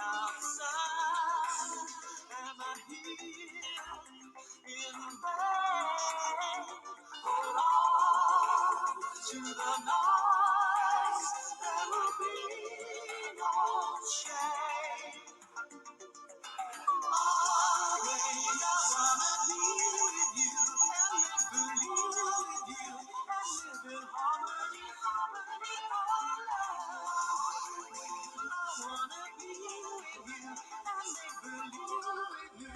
outside, am I here in vain? Hold on to the noise, there will be no change. Always I wanna be with you and make believe with you and live in harmony, harmony, oh love. I wanna be with you and make believe with you.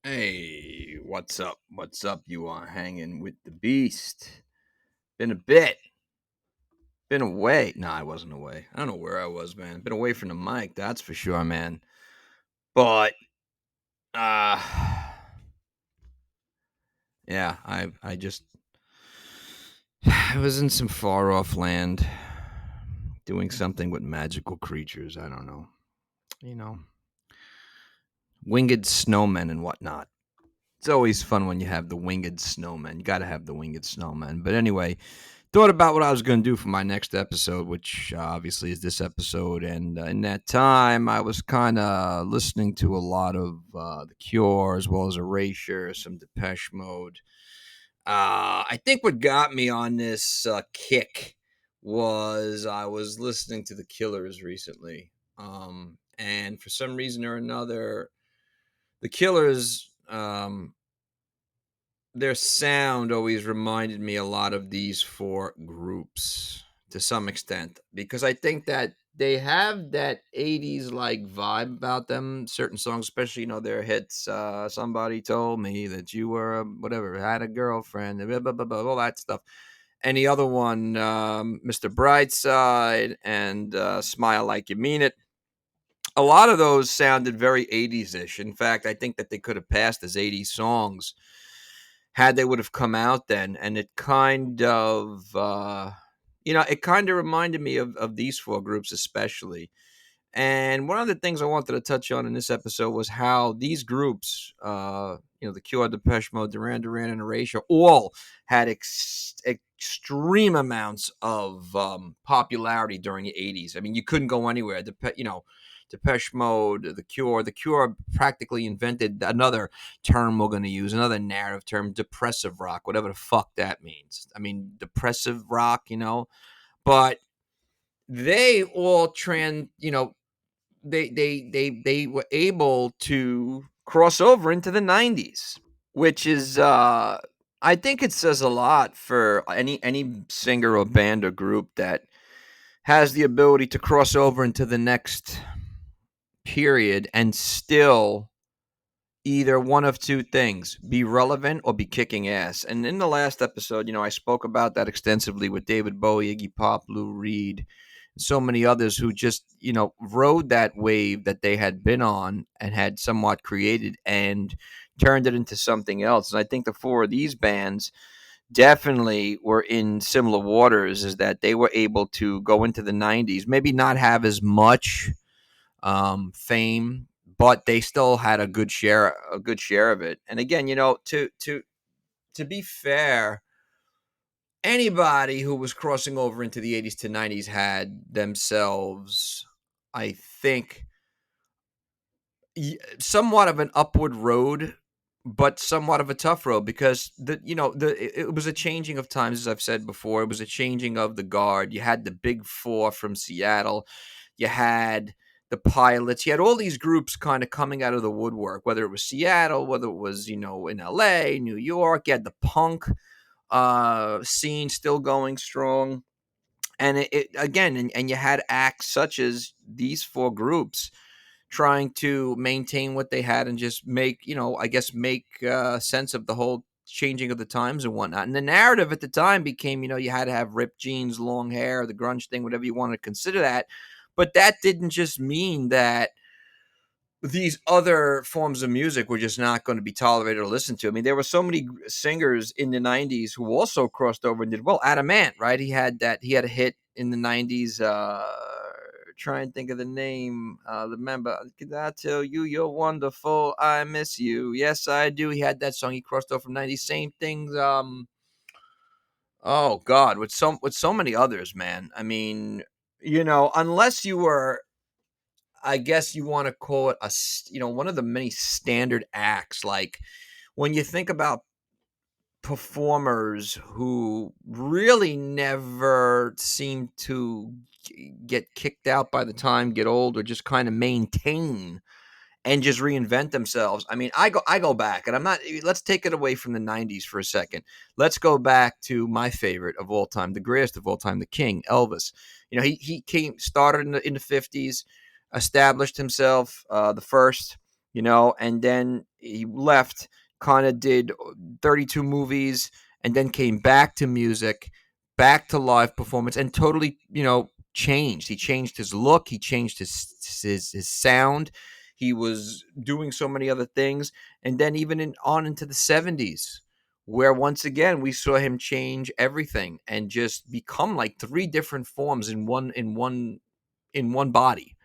Hey, what's up? What's up? You are hanging with the beast. Been a bit. Been away. No, I wasn't away. I don't know where I was, man. Been away from the mic, that's for sure, man. But uh yeah, I just I was in some far off land doing something with magical creatures. I don't know. You know, winged snowmen and whatnot. It's always fun when you have the winged snowmen. You got to have the winged snowmen. But anyway, thought about what I was going to do for my next episode, which obviously is this episode. And in that time, I was kind of listening to a lot of The Cure as well as Erasure, some Depeche Mode. I think what got me on this kick was I was listening to The Killers recently. And for some reason or another, The Killers, their sound always reminded me a lot of these four groups to some extent because I think that they have that 80s like vibe about them. Certain songs, especially, their hits. Somebody told me that you were whatever, had a girlfriend, blah, blah, blah, blah, all that stuff. And the other one, Mr. Brightside and Smile Like You Mean It. A lot of those sounded very 80s ish. In fact, I think that they could have passed as 80s songs had they would have come out then. And it kind of, it kind of reminded me of these four groups, especially. And one of the things I wanted to touch on in this episode was how these groups, The Cure, Depeche Mode, Duran Duran, and Erasure, all had extreme amounts of popularity during the 80s. I mean, you couldn't go anywhere. Depeche Mode, The Cure practically invented another term we're going to use, another narrative term, depressive rock, whatever the fuck that means. I mean, depressive rock, but they all they were able to cross over into the 90s, which is I think it says a lot for any singer or band or group that has the ability to cross over into the next period and still either one of two things, be relevant or be kicking ass. And in the last episode, I spoke about that extensively with David Bowie, Iggy Pop, Lou Reed, and so many others who just, rode that wave that they had been on and had somewhat created and turned it into something else. And I think the four of these bands definitely were in similar waters, is that they were able to go into the 90s, maybe not have as much fame, but they still had a good share of it. And again, to be fair, anybody who was crossing over into the 80s to 90s had themselves, I think, somewhat of an upward road, but somewhat of a tough road, because it was a changing of times, as I've said before. It was a changing of the guard. You had the Big Four from Seattle. You had the Pilots. You had all these groups kind of coming out of the woodwork, whether it was Seattle, whether it was, in LA, New York. You had the punk scene still going strong. And it again, and you had acts such as these four groups trying to maintain what they had and just make, make sense of the whole changing of the times and whatnot. And the narrative at the time became, you had to have ripped jeans, long hair, the grunge thing, whatever you want to consider that. But that didn't just mean that these other forms of music were just not going to be tolerated or listened to. I mean, there were so many singers in the 90s who also crossed over and did well. Adam Ant, right? He had a hit in the 90s. Try and think of the name. The member, "Can I tell you you're wonderful? I miss you. Yes, I do." He had that song. He crossed over from 90s. Same things. Oh God, with so many others, man. I mean, unless you were I guess you want to call it one of the many standard acts. Like when you think about performers who really never seem to get kicked out by the time, get old, or just kind of maintain and just reinvent themselves. I mean, I go back, and I'm not. Let's take it away from the '90s for a second. Let's go back to my favorite of all time, the greatest of all time, the King, Elvis. He came started in the '50s, established himself, the first, and then he left, kind of did 32 movies, and then came back to music, back to live performance, and totally, changed. He changed his look. He changed his sound. He was doing so many other things, and then even on into the '70s, where once again we saw him change everything and just become like three different forms in one body.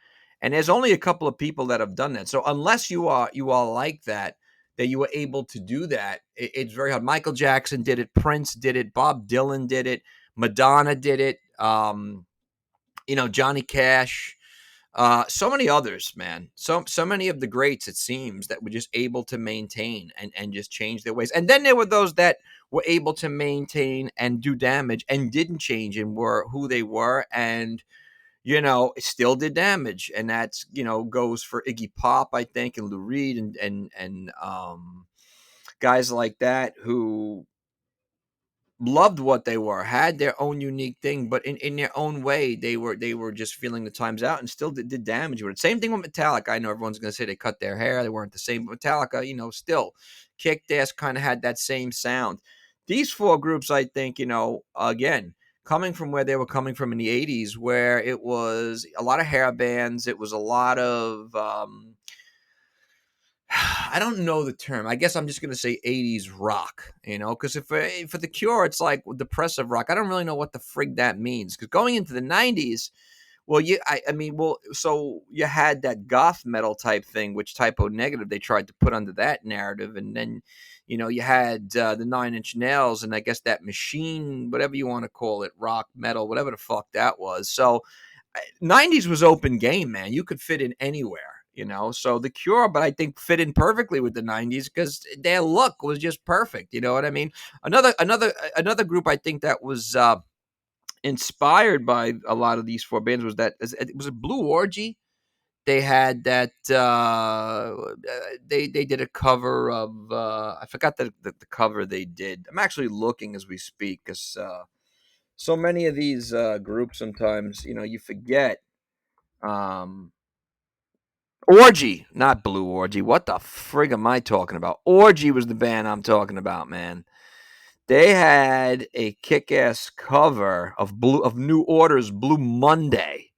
And there's only a couple of people that have done that. So unless you are like that you were able to do that, it's very hard. Michael Jackson did it. Prince did it. Bob Dylan did it. Madonna did it. Johnny Cash. So many others, man. So many of the greats, it seems, that were just able to maintain and just change their ways. And then there were those that were able to maintain and do damage and didn't change and were who they were, and still did damage. And that's goes for Iggy Pop, I think, and Lou Reed and guys like that who loved what they were, had their own unique thing, but in their own way, they were just feeling the times out and still did damage with it. Same thing with Metallica. I know everyone's going to say they cut their hair, they weren't the same, but Metallica, still kicked ass, kind of had that same sound. These four groups, I think, again, coming from where they were coming from in the '80s, where it was a lot of hair bands, it was a lot of I don't know the term. I guess I'm just going to say '80s rock, because if for the Cure, it's like depressive rock. I don't really know what the frig that means. Because going into the '90s, well, so you had that goth metal type thing, which Typo Negative they tried to put under that narrative, and then you had the Nine Inch Nails, and I guess that Machine, whatever you want to call it, rock metal, whatever the fuck that was. So '90s was open game, man. You could fit in anywhere. So the Cure, but I think fit in perfectly with the '90s because their look was just perfect. You know what I mean? Another group I think that was inspired by a lot of these four bands was a Blue Orgy. They had that they did a cover of I forgot the cover they did. I'm actually looking as we speak because so many of these groups sometimes you forget. Um, Orgy, not Blue Orgy. What the frig am I talking about? Orgy was the band I'm talking about, man. They had a kick-ass cover of New Order's Blue Monday.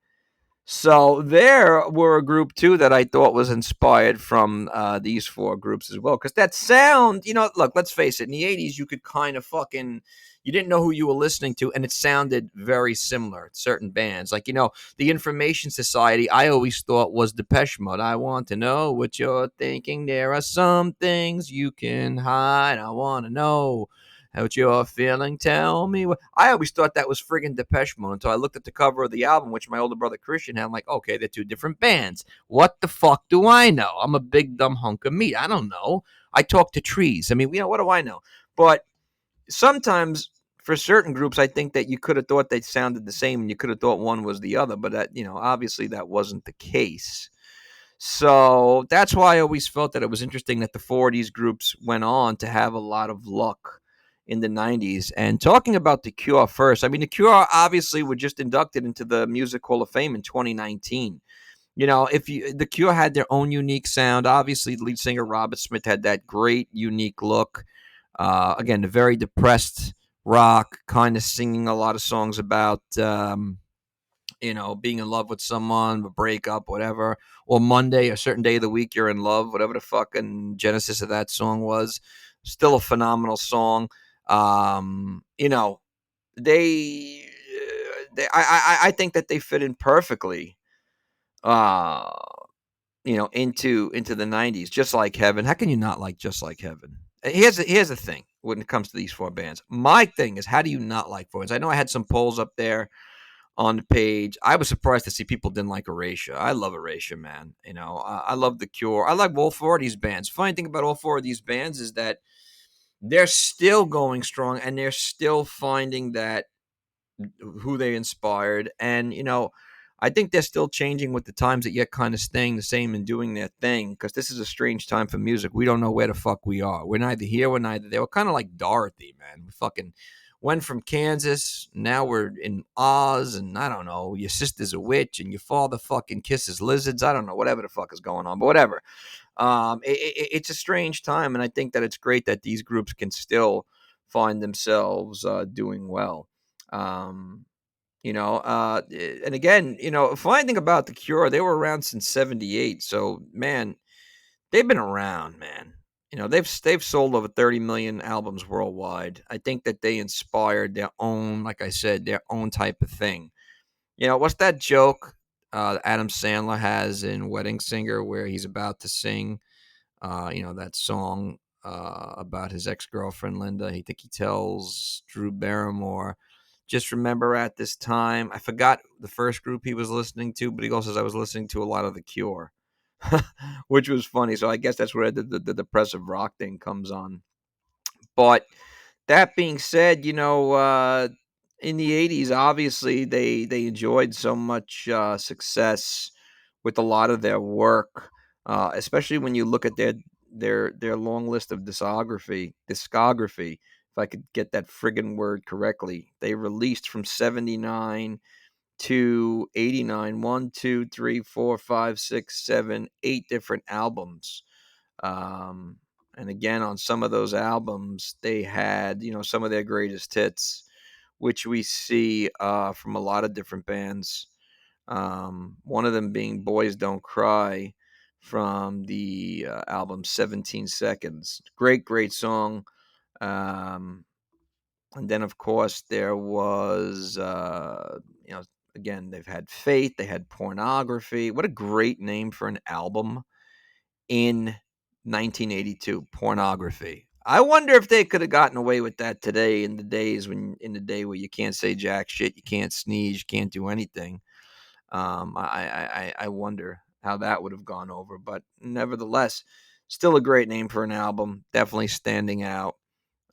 So there were a group too that I thought was inspired from these four groups as well. Because that sound, look, let's face it, in the '80s you could kind of you didn't know who you were listening to, and it sounded very similar. Certain bands, like the Information Society, I always thought was Depeche Mode. I want to know what you're thinking. There are some things you can hide. I want to know what you're feeling. Tell me what. I always thought that was friggin' Depeche Mode until I looked at the cover of the album, which my older brother Christian had. I'm like, okay, they're two different bands. What the fuck do I know? I'm a big dumb hunk of meat. I don't know. I talk to trees. I mean, what do I know? But sometimes for certain groups, I think that you could have thought they sounded the same and you could have thought one was the other, but that, obviously that wasn't the case. So that's why I always felt that it was interesting that the 40s groups went on to have a lot of luck in the '90s. And talking about the Cure first, I mean, the Cure obviously were just inducted into the Music Hall of Fame in 2019. The Cure had their own unique sound. Obviously, the lead singer Robert Smith had that great unique look. Again, the very depressed rock, kind of singing a lot of songs about being in love with someone, a breakup, whatever, or Monday, a certain day of the week you're in love, whatever the fucking genesis of that song was. Still a phenomenal song. You know, I think that they fit in perfectly. Uh, into the '90s, Just Like Heaven. How can you not like Just Like Heaven? Here's the thing when it comes to these four bands. My thing is, how do you not like four bands? I know I had some polls up there on the page. I was surprised to see people didn't like Erasure. I love Erasure, man. I love The Cure. I like all four of these bands. Funny thing about all four of these bands is that they're still going strong and they're still finding that who they inspired. And, I think they're still changing with the times, that yet kind of staying the same and doing their thing, because this is a strange time for music. We don't know where the fuck we are. We're neither here, we're neither there. We're kind of like Dorothy, man. We fucking went from Kansas, now we're in Oz, and I don't know, your sister's a witch and your father fucking kisses lizards. I don't know, whatever the fuck is going on, but whatever. It's a strange time, and I think that it's great that these groups can still find themselves doing well. Um, and again, funny thing about The Cure, they were around since '78. So, man, they've been around, man. They've sold over 30 million albums worldwide. I think that they inspired their own, like I said, their own type of thing. What's that joke Adam Sandler has in Wedding Singer, where he's about to sing that song about his ex-girlfriend Linda. He tells Drew Barrymore, just remember at this time, I forgot the first group he was listening to, but he also says I was listening to a lot of The Cure, which was funny. So I guess that's where the depressive rock thing comes on. But that being said, in the '80s, obviously they enjoyed so much success with a lot of their work, especially when you look at their long list of discography. If I could get that friggin' word correctly, they released from '79 to '89, 8 different albums. Um, and again, on some of those albums, they had, some of their greatest hits, which we see from a lot of different bands. One of them being Boys Don't Cry from the album 17 Seconds. Great, great song. Um, and then, of course, there was, again, they've had Faith, they had Pornography. What a great name for an album in 1982, Pornography. I wonder if they could have gotten away with that today, in the day where you can't say jack shit, you can't sneeze, you can't do anything. I wonder how that would have gone over, but nevertheless, still a great name for an album. Definitely standing out.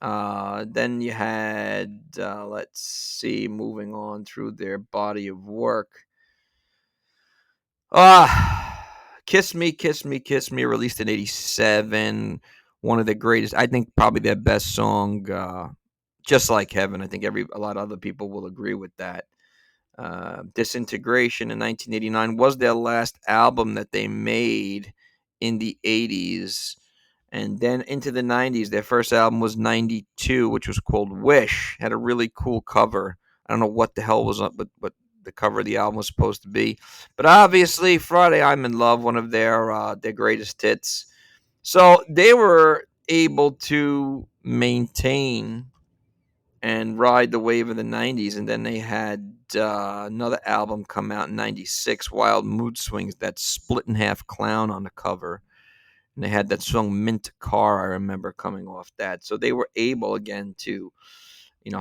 Then you had, let's see, moving on through their body of work. Kiss Me, Kiss Me, Kiss Me, released in '87. One of the greatest, I think, probably their best song, Just Like Heaven. I think a lot of other people will agree with that. Disintegration in 1989 was their last album that they made in the '80s. And then into the '90s, their first album was '92, which was called Wish. Had a really cool cover. I don't know what the hell was up, but what the cover of the album was supposed to be. But obviously, Friday I'm in Love, one of their greatest hits. So they were able to maintain and ride the wave of the '90s, and then they had another album come out in '96, Wild Mood Swings, that split in half clown on the cover. And they had that song Mint Car, I remember, coming off that. So they were able again to,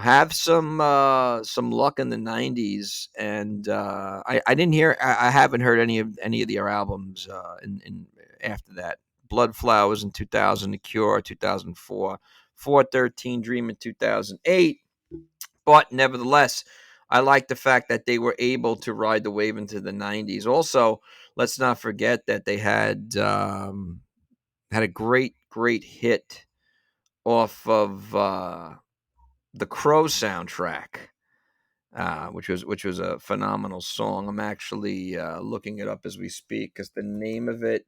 have some luck in the '90s. And I didn't hear, I haven't heard any of their albums in after that. Blood Flowers in 2000, The Cure 2004, 413 Dream in 2008. But nevertheless, I like the fact that they were able to ride the wave into the '90s. Also, let's not forget that they had a great, great hit off of the Crow soundtrack, which was a phenomenal song. I'm actually looking it up as we speak, because the name of it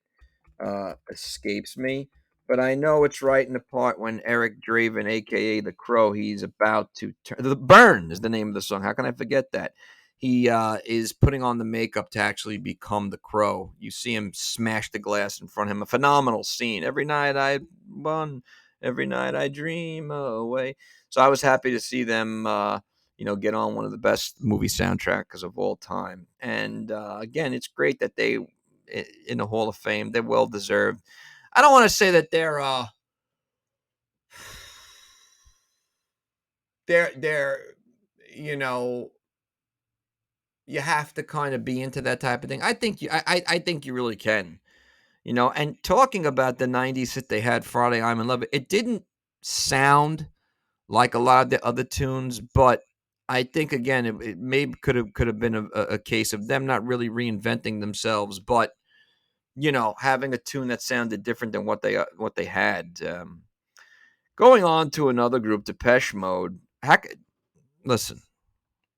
escapes me. But I know it's right in the part when Eric Draven, aka the Crow, he's about to turn. The Burn is the name of the song. How can I forget that? He is putting on the makeup to actually become the Crow. You see him smash the glass in front of him. A phenomenal scene. Every night I run, every night I dream away. So I was happy to see them, get on one of the best movie soundtracks of all time. And again, it's great that they in the Hall of Fame. They're well deserved. I don't want to say that they're you know you have to kind of be into that type of thing. I think you really can. And talking about the 90s that they had, Friday I'm in Love, it didn't sound like a lot of the other tunes, but I think again it maybe could have been a case of them not really reinventing themselves, but having a tune that sounded different than what they had. Going on to another group, Depeche Mode. Listen,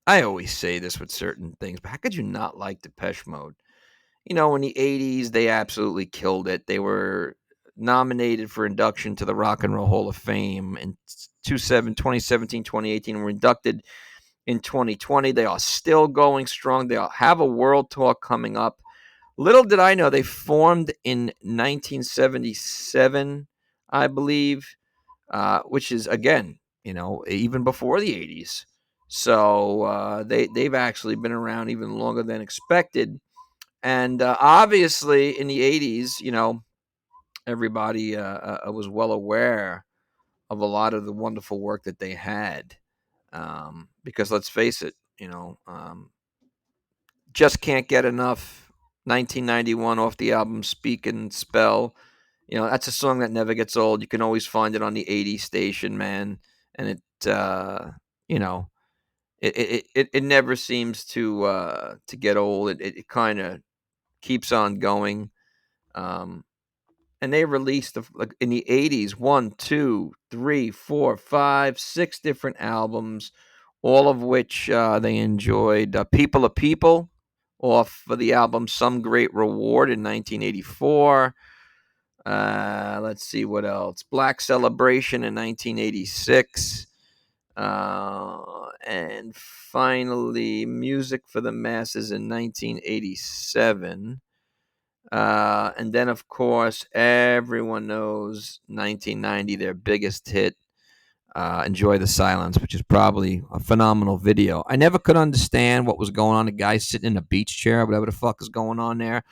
I always say this with certain things, but how could you not like Depeche Mode? In the 80s, they absolutely killed it. They were nominated for induction to the Rock and Roll Hall of Fame in 2017, 2018, were inducted in 2020. They are still going strong. They have a world tour coming up. Little did I know they formed in 1977, I believe, which is, again, even before the 80s. So they've actually been around even longer than expected. And obviously, in the 80s, everybody was well aware of a lot of the wonderful work that they had. Because let's face it, just can't get enough 1991 off the album Speak and Spell. That's a song that never gets old. You can always find it on the 80s station, man. And you know, it never seems to get old. It kind of keeps on going. Um, and they released like in the 80s one, two, three, four, five, six different albums, all of which they enjoyed. People of People off of the album Some Great Reward in 1984. Let's see what else. Black Celebration in 1986. And finally, Music for the Masses in 1987. And then, of course, everyone knows 1990, their biggest hit, Enjoy the Silence, which is probably a phenomenal video. I never could understand what was going on. The guy sitting in a beach chair, whatever the fuck is going on there.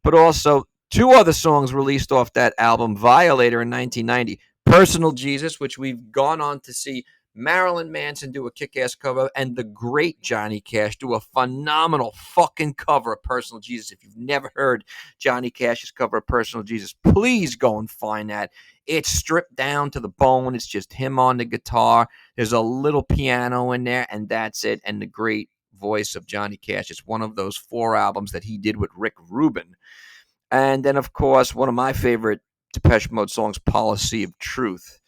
But also, two other songs released off that album, Violator in 1990, Personal Jesus, which we've gone on to see Marilyn Manson do a kick-ass cover, and the great Johnny Cash do a phenomenal fucking cover of Personal Jesus. If you've never heard Johnny Cash's cover of Personal Jesus, please go and find that. It's stripped down to the bone. It's just him on the guitar. There's a little piano in there, and that's it. And the great voice of Johnny Cash. It's one of those 4 albums that he did with Rick Rubin. And then, of course, one of my favorite Depeche Mode songs, Policy of Truth,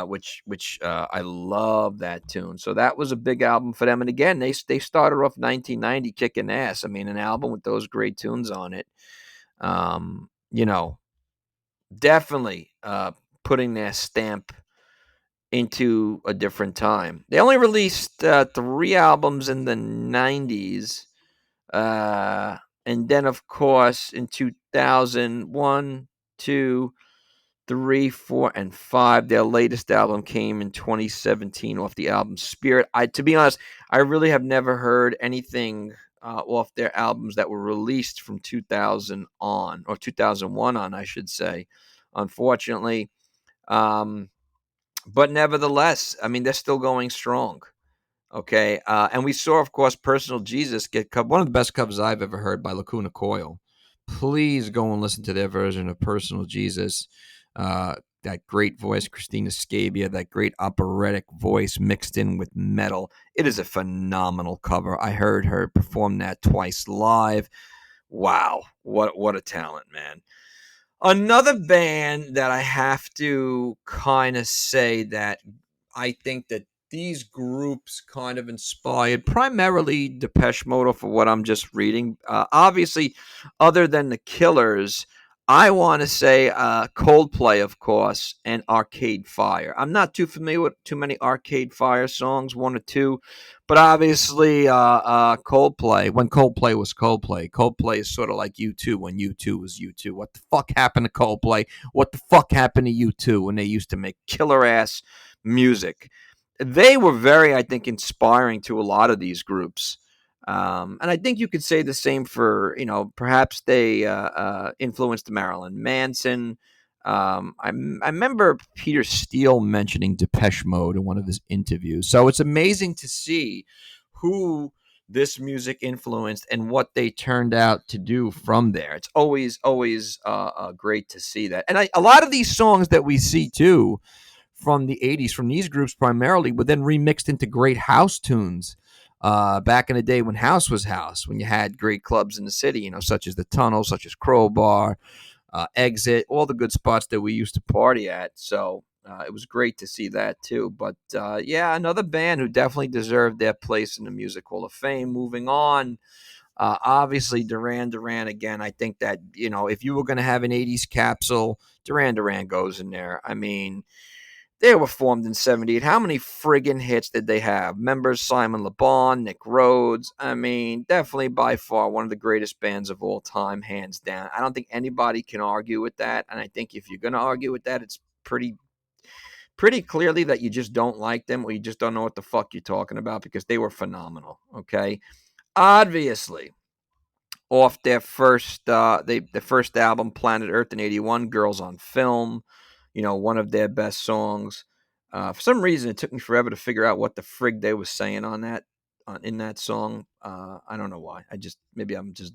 which I love that tune. So that was a big album for them. And again, they started off 1990 kicking ass. I mean, an album with those great tunes on it. Definitely putting their stamp into a different time. They only released 3 albums in the 90s. And then, of course, in 2001, 2, 3, 4, and 5, their latest album came in 2017 off the album Spirit. To be honest, I really have never heard anything off their albums that were released from 2000 on, or 2001 on, I should say, unfortunately. But nevertheless, I mean, they're still going strong. Okay. And we saw, of course, Personal Jesus get one of the best covers I've ever heard by Lacuna Coil. Please go and listen to their version of Personal Jesus. That great voice, Christina Scabia, that great operatic voice mixed in with metal. It is a phenomenal cover. I heard her perform that twice live. Wow. What a talent, man. Another band that I have to kind of say that I think that these groups kind of inspired primarily Depeche Mode for what I'm just reading. Obviously, other than the Killers, I want to say Coldplay, of course, and Arcade Fire. I'm not too familiar with too many Arcade Fire songs, 1 or 2, but obviously Coldplay, when Coldplay was Coldplay. Coldplay is sort of like U2 when U2 was U2. What the fuck happened to Coldplay? What the fuck happened to U2 when they used to make killer-ass music? They were very, I think, inspiring to a lot of these groups. And I think you could say the same for, perhaps they influenced Marilyn Manson. I remember Peter Steele mentioning Depeche Mode in one of his interviews. So it's amazing to see who this music influenced and what they turned out to do from there. It's always great to see that. And a lot of these songs that we see too from the 80s, from these groups primarily, were then remixed into great house tunes. Back in the day when house was house, when you had great clubs in the city, such as the Tunnel, such as Crowbar, Exit, all the good spots that we used to party at. So it was great to see that too. But yeah, another band who definitely deserved their place in the Music Hall of Fame. Moving on, obviously Duran Duran again. I think that if you were going to have an '80s capsule, Duran Duran goes in there. I mean, they were formed in '78. How many friggin' hits did they have? Members Simon Le Bon, Nick Rhodes. I mean, definitely by far one of the greatest bands of all time, hands down. I don't think anybody can argue with that. And I think if you're going to argue with that, it's pretty clearly that you just don't like them or you just don't know what the fuck you're talking about, because they were phenomenal. Okay. Obviously, off their first the first album, Planet Earth, in '81, Girls on Film, one of their best songs. For some reason, it took me forever to figure out what the frig they was saying on that in that song. I don't know why. Maybe I'm just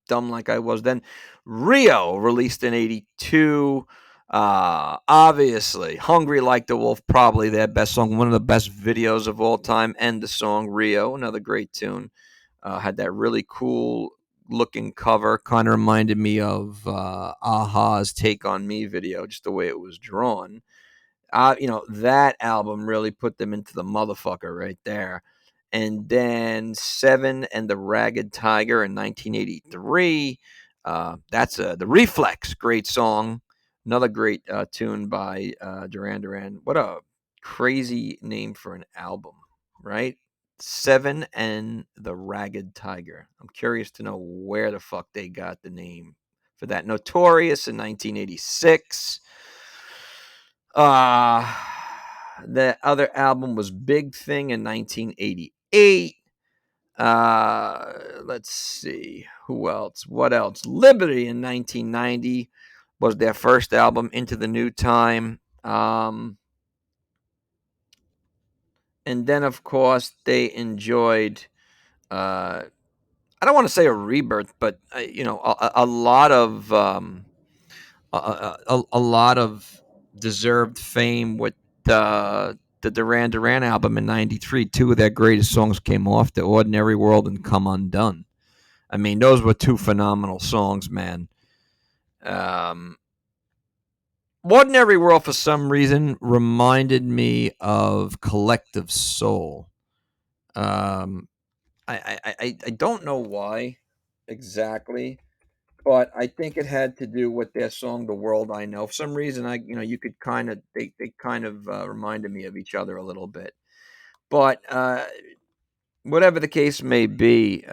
dumb like I was then. Rio, released in '82. Obviously, Hungry Like the Wolf, probably their best song, one of the best videos of all time, and the song Rio, another great tune. Had that really cool looking cover, kind of reminded me of Aha's Take on Me video, just the way it was drawn. That album really put them into the motherfucker right there. And then Seven and the Ragged Tiger in 1983. That's the Reflex, great song. Another great tune by Duran Duran. What a crazy name for an album, right? Seven and the Ragged Tiger. I'm curious to know where the fuck they got the name for that. Notorious in 1986. Uh, the other album was Big Thing in 1988. Let's see. Who else? What else? Liberty in 1990 was their first album, Into the New Time. And then, of course, they enjoyed, I don't want to say a rebirth, but, a lot of a lot of deserved fame with the Duran Duran album in '93. Two of their greatest songs came off, "The Ordinary World" and "Come Undone." I mean, those were two phenomenal songs, man. Um, "Ordinary World," for some reason, reminded me of Collective Soul. Um, I don't know why exactly, but I think it had to do with their song "The World I Know." For some reason, you could they kind of reminded me of each other a little bit. But whatever the case may be,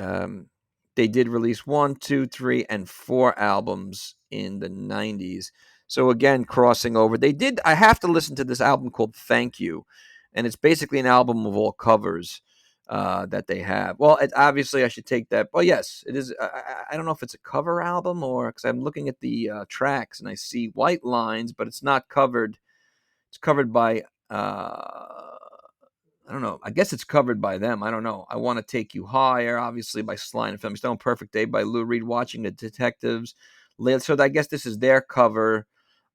they did release one, two, three, and four albums in the '90s. So again, crossing over, they did. I have to listen to this album called "Thank You," and it's basically an album of all covers that they have. Well, obviously, I should take that. Well, yes, it is. I don't know if it's a cover album or, because I'm looking at the tracks and I see White Lines, but it's not covered. It's covered by. I don't know. I guess it's covered by them. I don't know. I Want to Take You Higher, obviously by Sly and Family Stone. Perfect Day by Lou Reed. Watching the Detectives. So I guess this is their cover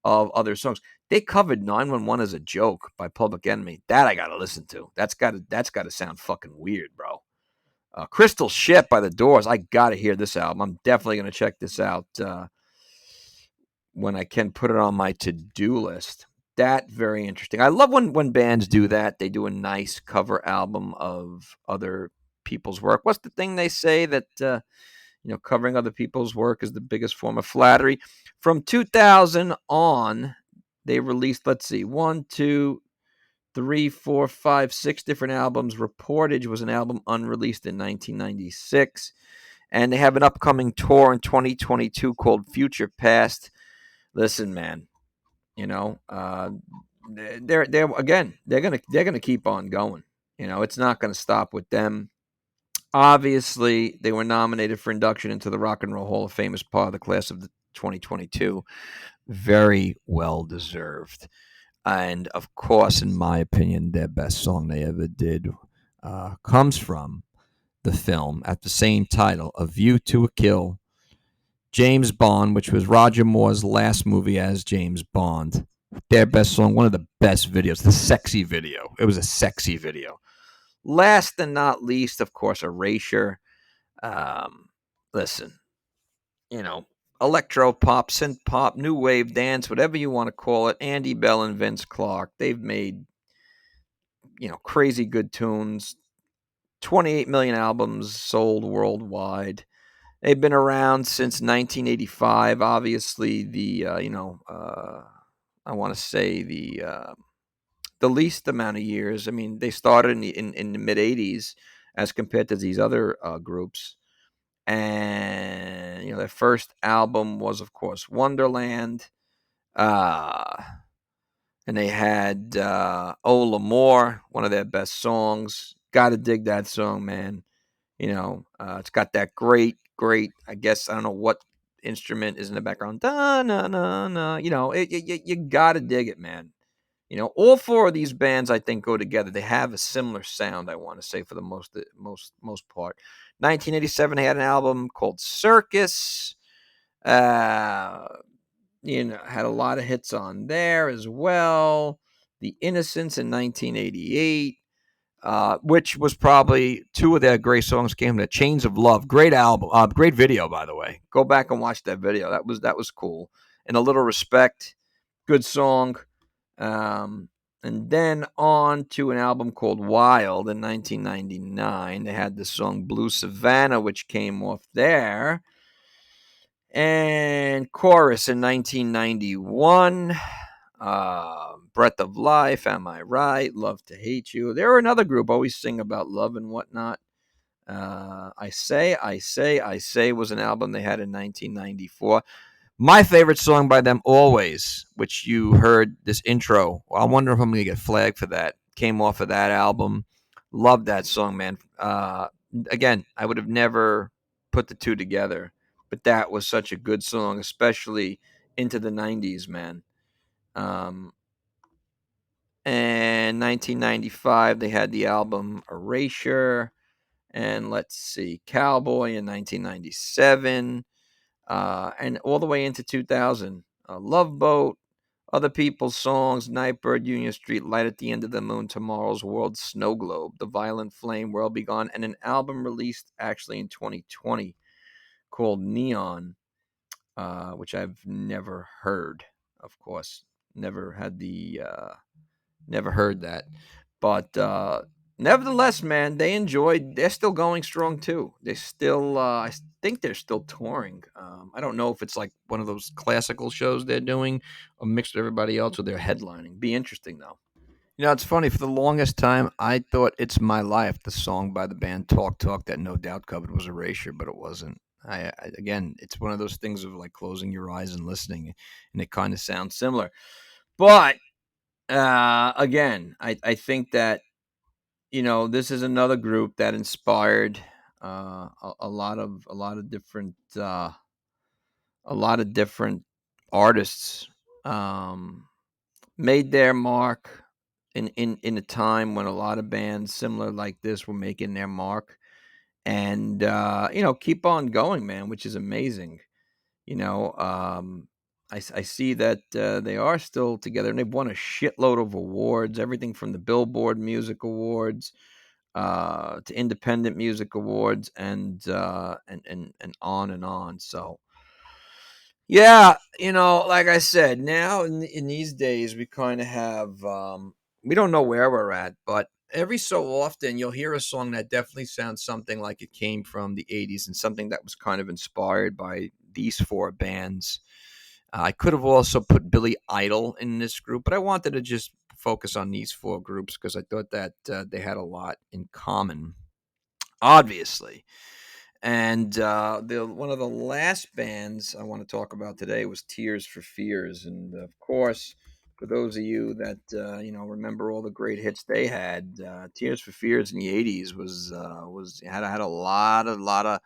of other songs. They covered 911 as a Joke by Public Enemy. That I gotta listen to. That's gotta sound fucking weird, bro. Crystal Ship by The Doors. I gotta hear this album. I'm definitely gonna check this out when I can put it on my to-do list. That very interesting. I love when bands do that. They do a nice cover album of other people's work. What's the thing they say that covering other people's work is the biggest form of flattery? From 2000 on, they released, let's see, one, two, three, four, five, six different albums. Reportage was an album unreleased in 1996. And they have an upcoming tour in 2022 called Future Past. Listen, man, they're again, they're gonna keep on going. It's not gonna stop with them. Obviously, they were nominated for induction into the Rock and Roll Hall of Fame as part of the class of the 2022. Very well deserved. And of course, in my opinion, their best song they ever did comes from the film at the same title, A View to a Kill, James Bond, which was Roger Moore's last movie as James Bond. Their best song, one of the best videos, the sexy video. It was a sexy video. Last and not least, of course, Erasure. Um, Listen, you know, electro pop, synth pop, new wave dance, whatever you want to call it. Andy Bell and Vince Clarke, they've made, crazy good tunes. 28 million albums sold worldwide. They've been around since 1985. Obviously, I want to say the least amount of years. I mean, they started in the mid 80s as compared to these other groups. And their first album was, of course, Wonderland. Uh, and they had "Oh L'Amour," one of their best songs. Gotta dig that song, man. It's got that great. I guess I don't know what instrument is in the background. Da na na na. You gotta dig it, man. All four of these bands I think go together. They have a similar sound. I want to say for the most part. 1987, they had an album called Circus. Uh, had a lot of hits on there as well. The Innocents in 1988. Which was probably two of their great songs came to Chains of Love. Great album. Great video, by the way. Go back and watch that video. That was cool. And A Little Respect. Good song. And then on to an album called Wild in 1999. They had the song Blue Savannah, which came off there. And Chorus in 1991. Breath of Life, Am I Right? Love to Hate You. They're another group, always sing about love and whatnot. I Say was an album they had in 1994. My favorite song by them, Always, which you heard this intro. I wonder if I'm going to get flagged for that. Came off of that album. Love that song, man. Again, I would have never put the two together, but that was such a good song, especially into the 90s, man. And 1995, they had the album Erasure. And let's see, Cowboy in 1997. And all the way into 2000. Love Boat, Other People's Songs, Nightbird, Union Street, Light at the End of the Moon, Tomorrow's World, Snow Globe, The Violent Flame, World Be Gone, and an album released actually in 2020 called Neon, which I've never heard, of course. Never heard that. But nevertheless, man, they're still going strong too. I think they're still touring. I don't know if it's like one of those classical shows they're doing or mixed with everybody else or they're headlining. Be interesting though. It's funny. For the longest time, I thought "It's My Life," the song by the band Talk Talk that no doubt covered, was Erasure, but it wasn't. Again, it's one of those things of like closing your eyes and listening, and it kind of sounds similar. But again, I think that this is another group that inspired a lot of different artists. Um, Made their mark in a time when a lot of bands similar like this were making their mark, and keep on going, man, which is amazing. You know, I see that they are still together, and they've won a shitload of awards, everything from the Billboard Music Awards to Independent Music Awards, and on and on. So, yeah, like I said, now in these days, we kind of have, we don't know where we're at, but every so often you'll hear a song that definitely sounds something like it came from the 80s and something that was kind of inspired by these four bands. I could have also put Billy Idol in this group, but I wanted to just focus on these four groups because I thought that they had a lot in common, obviously. And one of the last bands I want to talk about today was Tears for Fears, and of course, for those of you that remember all the great hits they had, Tears for Fears in the '80s had a lot of luck,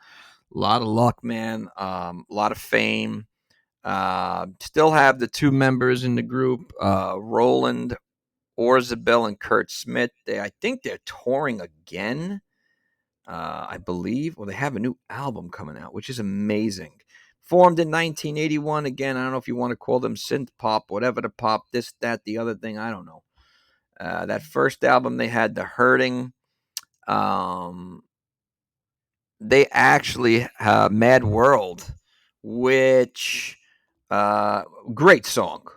man. A lot of fame. Still have the two members in the group, Roland Orzabel and Kurt Smith. I think they're touring again. I believe. Well, they have a new album coming out, which is amazing. Formed in 1981. Again, I don't know if you want to call them synth pop, whatever the pop, this, that, the other thing. I don't know. That first album they had, The Hurting. Um, they actually Mad World, which great song,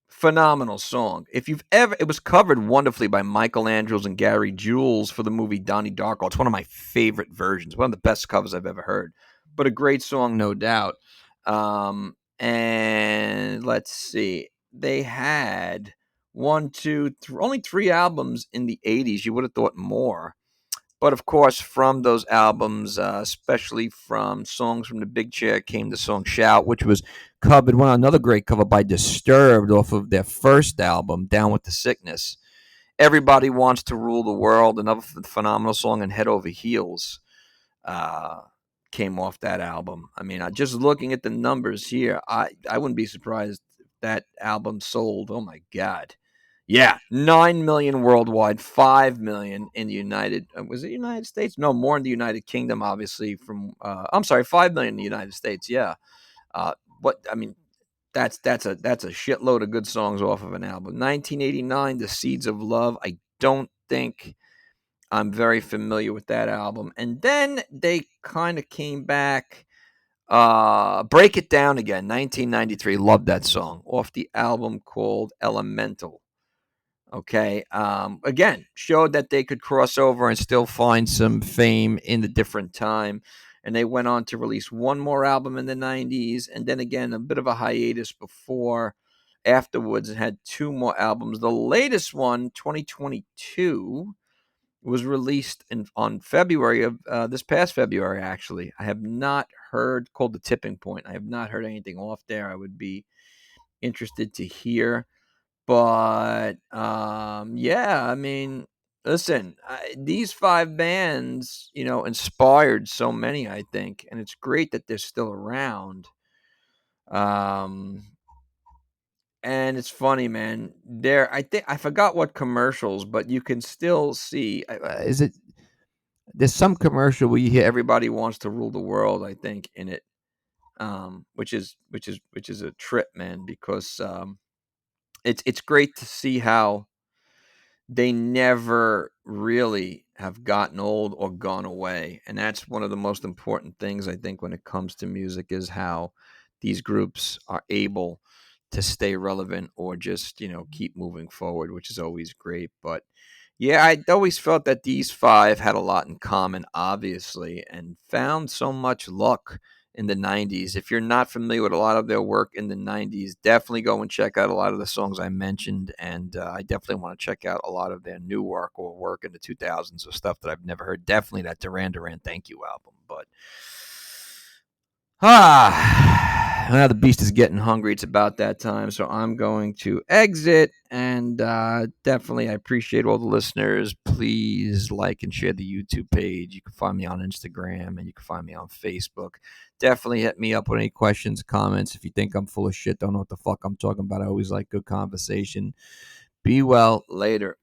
phenomenal song. If you've ever, it was covered wonderfully by Michael Andrews and Gary Jules for the movie Donnie Darko. It's one of my favorite versions, one of the best covers I've ever heard. But a great song, no doubt. And let's see, they had only three albums in the '80s. You would have thought more. But of course, from those albums, especially from Songs from the Big Chair, came the song Shout, which was covered, another great cover by Disturbed off of their first album, Down with the Sickness. Everybody Wants to Rule the World, another phenomenal song, and Head Over Heels uh, came off that album. I mean, just looking at the numbers here, I wouldn't be surprised if that album sold. Oh my God. Yeah, 9 million worldwide, 5 million in the United. Was it United States? No, more in the United Kingdom, obviously. I'm sorry, 5 million in the United States. Yeah, but I mean, that's a shitload of good songs off of an album. 1989, The Seeds of Love. I don't think I'm very familiar with that album. And then they kind of came back. Break It Down Again, 1993. Love that song off the album called Elemental. Okay. Again, showed that they could cross over and still find some fame in the different time. And they went on to release one more album in the 90s. And then again, a bit of a hiatus before afterwards and had two more albums. The latest one, 2022, was released on February of this past February, actually. I have not heard, called The Tipping Point. I have not heard anything off there. I would be interested to hear. But yeah, I mean, listen, these five bands, inspired so many, I think, and it's great that they're still around. Um, and it's funny, man. I think I forgot what commercials, but you can still see. Is it? There's some commercial where you hear "Everybody Wants to Rule the World," I think, in it, which is a trip, man, because it's great to see how they never really have gotten old or gone away. And that's one of the most important things, I think, when it comes to music, is how these groups are able to stay relevant or just, keep moving forward, which is always great. But yeah, I always felt that these five had a lot in common, obviously, and found so much luck in the 90s. If you're not familiar with a lot of their work in the 90s, definitely go and check out a lot of the songs I mentioned. And I definitely want to check out a lot of their new work or work in the 2000s or stuff that I've never heard. Definitely that Duran Duran Thank You album. But now the beast is getting hungry. It's about that time. So I'm going to exit. And definitely, I appreciate all the listeners. Please like and share the YouTube page. You can find me on Instagram and you can find me on Facebook. Definitely hit me up with any questions, comments. If you think I'm full of shit, don't know what the fuck I'm talking about, I always like good conversation. Be well. Later.